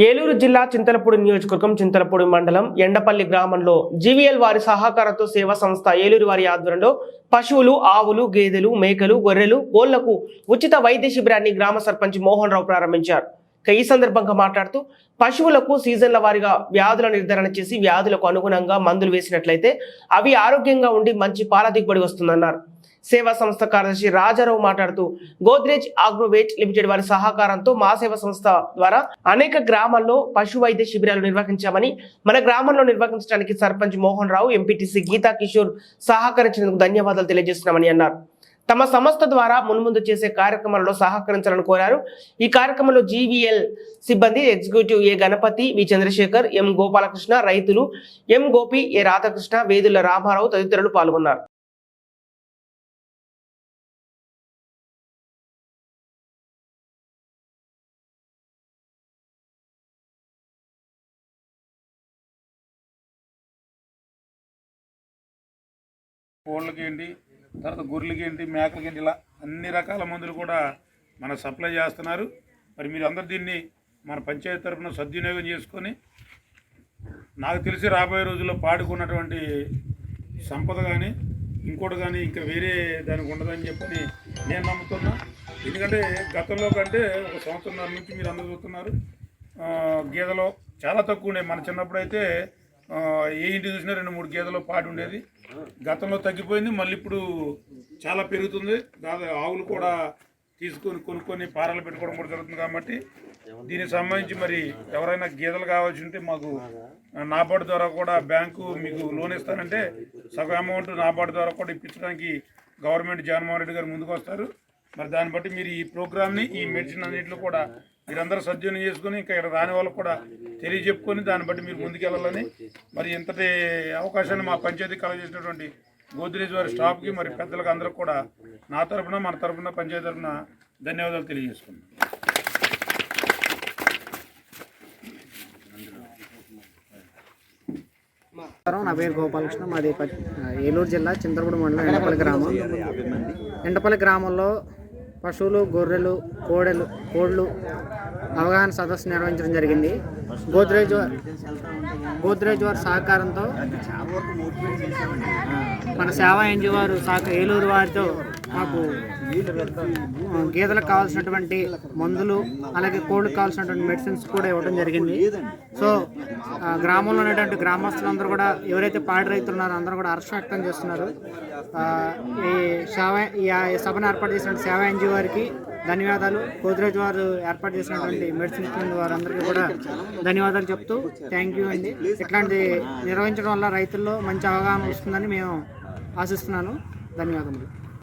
ఏలూరు జిల్లా చింతలపూడి నియోజకవర్గం చింతలపూడి మండలం ఎండపల్లి గ్రామంలో జీవీఎల్ వారి సహకారంతో సేవా సంస్థ ఏలూరు వారి ఆధ్వర్యంలో పశువులు, ఆవులు, గేదెలు, మేకలు, గొర్రెలు, కోళ్లకు ఉచిత వైద్య శిబిరాన్ని గ్రామ సర్పంచ్ మోహన్ రావు ప్రారంభించారు. ఈ సందర్భంగా మాట్లాడుతూ పశువులకు సీజన్ల వారీగా వ్యాధుల నిర్ధారణ చేసి వ్యాధులకు అనుగుణంగా మందులు వేసినట్లయితే అవి ఆరోగ్యంగా ఉండి మంచి పాల దిగుబడి వస్తుందన్నారు. సేవా సంస్థ కార్యదర్శి రాజారావు మాట్లాడుతూ గోద్రేజ్ ఆగ్రోవేట్ లిమిటెడ్ వారి సహకారంతో మా సేవా సంస్థ ద్వారా అనేక గ్రామాల్లో పశు వైద్య శిబిరాలు నిర్వహించామని, మన గ్రామంలో నిర్వహించడానికి సర్పంచ్ మోహన్ రావు, ఎంపీటీసీ గీతా కిషోర్ సహకరించినందుకు ధన్యవాదాలు తెలియజేస్తున్నామని అన్నారు. తమ సంస్థ ద్వారా మున్ముందు చేసే కార్యక్రమాలలో సహకరించాలని కోరారు. ఈ కార్యక్రమంలో జీవీఎల్ సిబ్బంది ఎగ్జిక్యూటివ్ ఏ గణపతి, వి చంద్రశేఖర్, ఎం గోపాలకృష్ణ, రైతులు ఎం గోపి, ఏ రాధాకృష్ణ, వేదుల రామారావు తదితరులు పాల్గొన్నారు. కోళ్ళకి ఏంటి, తర్వాత గొర్రెలకి ఏంటి, మేకలకి ఏంటి, ఇలా అన్ని రకాల మందులు కూడా మన సప్లై చేస్తున్నారు. మరి మీరు అందరు దీన్ని మన పంచాయతీ తరఫున సద్వినియోగం చేసుకొని, నాకు తెలిసి రాబోయే రోజుల్లో పాడుకున్నటువంటి సంపద కానీ ఇంకోటి కానీ ఇంకా వేరే దానికి ఉండదని చెప్పని నేను నమ్ముతున్నా. ఎందుకంటే గతంలో కంటే ఒక సంవత్సరంన్నర నుంచి మీరు అందరూ చూస్తున్నారు, గేదెలో చాలా తక్కువ ఉండే. మన చిన్నప్పుడు అయితే ఏ ఇంటి చూసినా 2-3 గేదెలో పాడి ఉండేది. గతంలో తగ్గిపోయింది, మళ్ళీ ఇప్పుడు చాలా పెరుగుతుంది. దాదాపు ఆవులు కూడా కొనుక్కొని పారాలు పెట్టుకోవడం కూడా జరుగుతుంది. కాబట్టి దీనికి సంబంధించి మరి ఎవరైనా గేదెలు కావాల్సి ఉంటే మాకు నాబార్డు ద్వారా కూడా బ్యాంకు మీకు లోన్ ఇస్తానంటే సగం అమౌంట్ నాబార్డు ద్వారా కూడా ఇప్పించడానికి గవర్నమెంట్ జగన్మోహన్ రెడ్డి గారు ముందుకు వస్తారు. మరి దాన్ని బట్టి మీరు ఈ ప్రోగ్రామ్ని, ఈ మెడిసిన్ అన్నింటిలో కూడా మీరందరూ సద్వినియోగం చేసుకొని ఇంకా ఇక్కడ రాని వాళ్ళకు కూడా తెలియజెప్పుకొని దాన్ని బట్టి మీరు ముందుకెళ్ళాలని, మరి ఇంతటి అవకాశాన్ని మా పంచాయతీ కలగజేసినటువంటి గోద్రేజ్ వారి స్టాఫ్కి, మరి పెద్దలకు అందరికి కూడా నా తరఫున, మన తరఫున, పంచాయతీ తరఫున ధన్యవాదాలు తెలియజేసుకున్నాను. నా పేరు గోపాలకృష్ణ. మాది ఏలూరు జిల్లా చింతలపూడి మండలం ఎండపల్లి గ్రామం. ఎండపల్లి గ్రామంలో పశువులు, గొర్రెలు, కోళ్ళు అవగాహన సదస్సు నిర్వహించడం జరిగింది. గోద్రేజ్ వారి సహకారంతో మన సేవా ఎన్జిఓ వారు ఏలూరు వారితో మాకు గేదెలకు కావాల్సినటువంటి మందులు, అలాగే కోళ్ళకు కావాల్సినటువంటి మెడిసిన్స్ కూడా ఇవ్వడం జరిగింది. సో గ్రామంలో ఉన్నటువంటి గ్రామస్తులందరూ కూడా, ఎవరైతే పాడి రైతులు ఉన్నారో అందరూ కూడా హర్షం వ్యక్తం చేస్తున్నారు. ఈ సభను ఏర్పాటు చేసినటువంటి సేవా ఎన్జిఓ వారికి ధన్యవాదాలు. గోద్రేజ్ వారు ఏర్పాట్ చేసినటువంటి మెడిసిన్ ఇచ్చిన వారందరికీ కూడా ధన్యవాదాలు చెప్తూ థ్యాంక్ యూ అండి. ఇట్లాంటి నిర్వహించడం వల్ల రైతుల్లో మంచి అవగాహన వస్తుందని మేము ఆశిస్తున్నాను. ధన్యవాదములు.